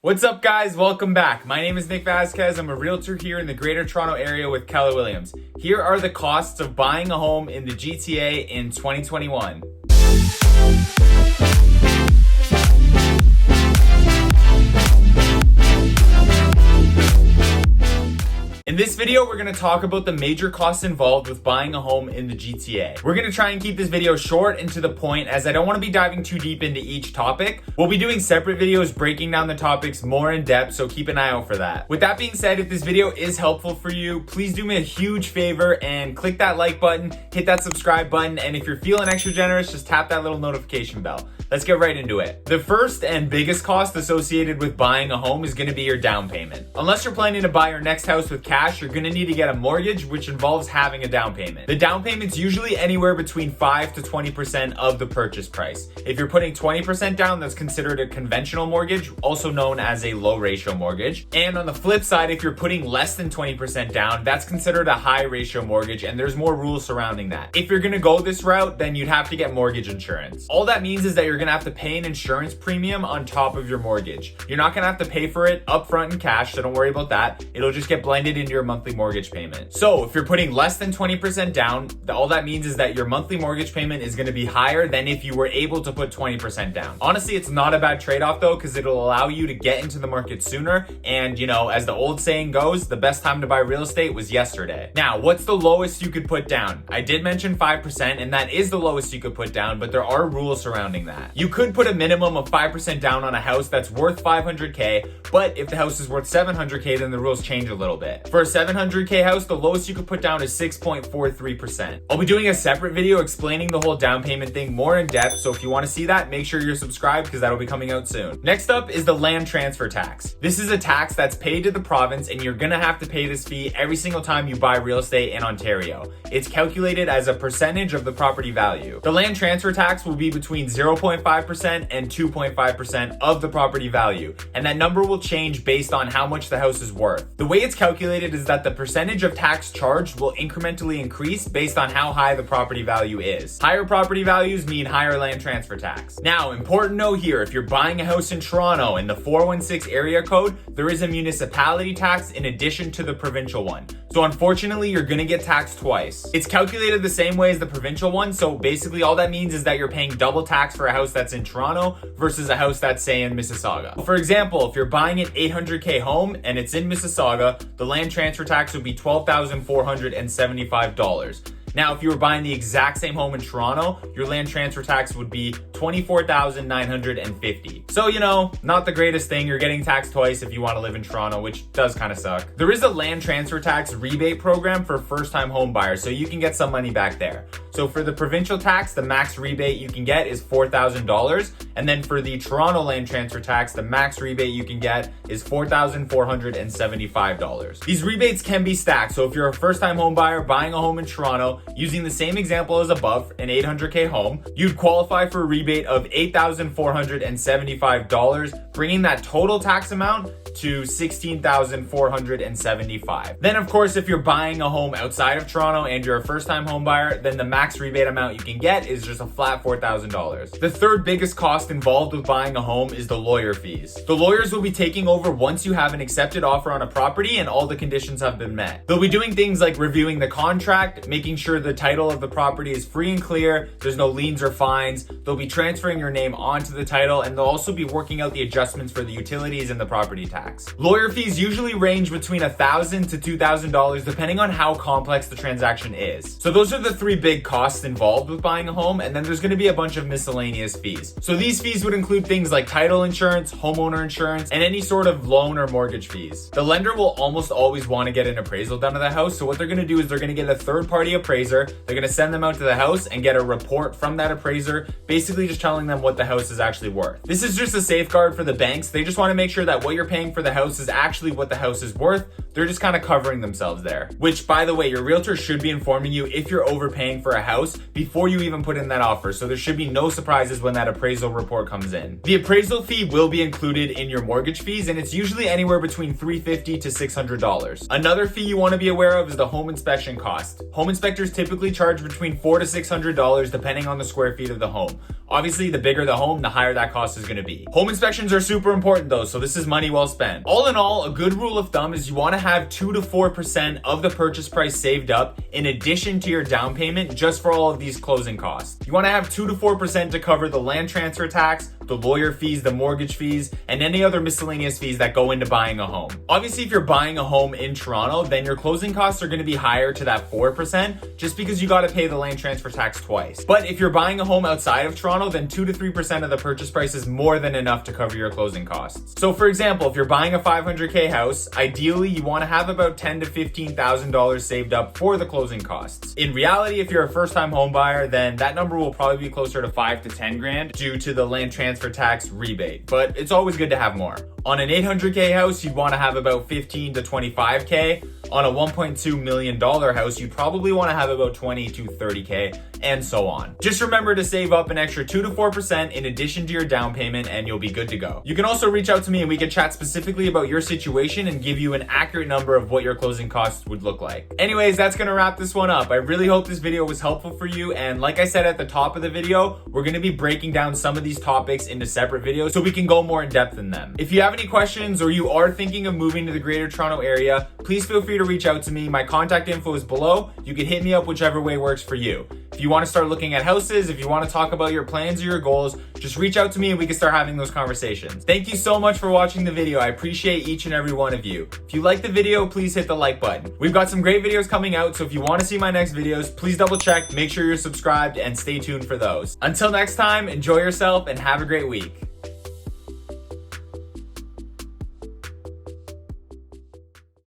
What's up, guys? Welcome back. My name is Nick Vazquez. I'm a realtor here in the Greater Toronto Area with Keller Williams. Here are the costs of buying a home in the GTA in 2021. In this video, we're going to talk about the major costs involved with buying a home in the GTA. We're going to try and keep this video short and to the point, as I don't want to be diving too deep into each topic. We'll be doing separate videos breaking down the topics more in depth, so keep an eye out for that. With that being said, if this video is helpful for you, please do me a huge favor and click that like button, hit that subscribe button, and if you're feeling extra generous, just tap that little notification bell. Let's get right into it. The first and biggest cost associated with buying a home is going to be your down payment. Unless you're planning to buy your next house with cash, you're going to need to get a mortgage, which involves having a down payment. The down payment's usually anywhere between 5 to 20% of the purchase price. If you're putting 20% down, that's considered a conventional mortgage, also known as a low ratio mortgage. And on the flip side, if you're putting less than 20% down, that's considered a high ratio mortgage, and there's more rules surrounding that. If you're going to go this route, then you'd have to get mortgage insurance. All that means is that you're going to have to pay an insurance premium on top of your mortgage. You're not going to have to pay for it upfront in cash, so don't worry about that. It'll just get blended into your monthly mortgage payment. So if you're putting less than 20% down, all that means is that your monthly mortgage payment is going to be higher than if you were able to put 20% down. Honestly, it's not a bad trade-off though, because it'll allow you to get into the market sooner. And as the old saying goes, the best time to buy real estate was yesterday. Now, what's the lowest you could put down? I did mention 5%, and that is the lowest you could put down, but there are rules surrounding that. You could put a minimum of 5% down on a house that's worth $500K, but if the house is worth $700K, then the rules change a little bit. For a $700K house, the lowest you could put down is 6.43%. I'll be doing a separate video explaining the whole down payment thing more in depth, so if you want to see that, make sure you're subscribed because that'll be coming out soon. Next up is the land transfer tax. This is a tax that's paid to the province, and you're gonna have to pay this fee every single time you buy real estate in Ontario. It's calculated as a percentage of the property value. The land transfer tax will be between 0.5% and 2.5% of the property value, and that number will change based on how much the house is worth. The way it's calculated is that the percentage of tax charged will incrementally increase based on how high the property value is. Higher property values mean higher land transfer tax. Now, important note here, if you're buying a house in Toronto in the 416 area code, there is a municipality tax in addition to the provincial one. So unfortunately, you're gonna get taxed twice. It's calculated the same way as the provincial one, so basically all that means is that you're paying double tax for a house that's in Toronto versus a house that's, say, in Mississauga. For example, if you're buying an $800K home and it's in Mississauga, the land transfer tax would be $12,475. Now, if you were buying the exact same home in Toronto, your land transfer tax would be $24,950. So, not the greatest thing. You're getting taxed twice if you want to live in Toronto, which does kind of suck. There is a land transfer tax rebate program for first-time home buyers, so you can get some money back there. So for the provincial tax, the max rebate you can get is $4,000. And then for the Toronto land transfer tax, the max rebate you can get is $4,475. These rebates can be stacked. So if you're a first-time home buyer buying a home in Toronto, using the same example as above, an $800K home, you'd qualify for a rebate of $8,475, bringing that total tax amount to $16,475. Then of course, if you're buying a home outside of Toronto and you're a first-time home buyer, then the max rebate amount you can get is just a flat $4,000. The third biggest cost involved with buying a home is the lawyer fees. The lawyers will be taking over once you have an accepted offer on a property and all the conditions have been met. They'll be doing things like reviewing the contract, making sure the title of the property is free and clear, there's no liens or fines. They'll be transferring your name onto the title, and they'll also be working out the adjustments for the utilities and the property tax. Lawyer fees usually range between $1,000 to $2,000 depending on how complex the transaction is. So those are the three big costs involved with buying a home, and then there's going to be a bunch of miscellaneous fees. So these fees would include things like title insurance, homeowner insurance, and any sort of loan or mortgage fees. The lender will almost always want to get an appraisal done of the house, so what they're going to do is they're going to get a third-party appraiser, they're going to send them out to the house and get a report from that appraiser, basically just telling them what the house is actually worth. This is just a safeguard for the banks. They just want to make sure that what you're paying for for the house is actually what the house is worth. They're just kind of covering themselves there. Which, by the way, your realtor should be informing you if you're overpaying for a house before you even put in that offer. So there should be no surprises when that appraisal report comes in. The appraisal fee will be included in your mortgage fees, and it's usually anywhere between $350 to $600. Another fee you want to be aware of is the home inspection cost. Home inspectors typically charge between $400 to $600 depending on the square feet of the home. Obviously, the bigger the home, the higher that cost is going to be. Home inspections are super important though, so this is money well spent. All in all, a good rule of thumb is you want to have 2 to 4% of the purchase price saved up in addition to your down payment just for all of these closing costs. You want to have 2 to 4% to cover the land transfer tax, the lawyer fees, the mortgage fees, and any other miscellaneous fees that go into buying a home. Obviously, if you're buying a home in Toronto, then your closing costs are going to be higher to that 4% just because you got to pay the land transfer tax twice. But if you're buying a home outside of Toronto, then 2 to 3% of the purchase price is more than enough to cover your closing costs. So for example, if you're buying a $500K house, ideally you want to have about $10,000 to $15,000 saved up for the closing costs. In reality, if you're a first-time home buyer, then that number will probably be closer to $5,000 to $10,000 due to the land transfer tax rebate, but it's always good to have more. On an $800K house, you'd want to have about $15,000 to $25,000. On a $1.2 million house, you'd probably want to have about $20,000 to $30,000, and so on. Just remember to save up an extra 2 to 4% in addition to your down payment, and you'll be good to go. You can also reach out to me and we can chat specifically about your situation and give you an accurate number of what your closing costs would look like. Anyways, that's gonna wrap this one up. I really hope this video was helpful for you, and like I said at the top of the video, we're gonna be breaking down some of these topics into separate videos so we can go more in depth in them. If you have any questions or you are thinking of moving to the Greater Toronto Area, please feel free to reach out to me. My contact info is below. You can hit me up whichever way works for you. If you want to start looking at houses, if you want to talk about your plans or your goals, just reach out to me and we can start having those conversations. Thank you so much for watching the video. I appreciate each and every one of you. If you like the video, please hit the like button. We've got some great videos coming out, so if you want to see my next videos, please double check, make sure you're subscribed, and stay tuned for those. Until next time, enjoy yourself and have a great week.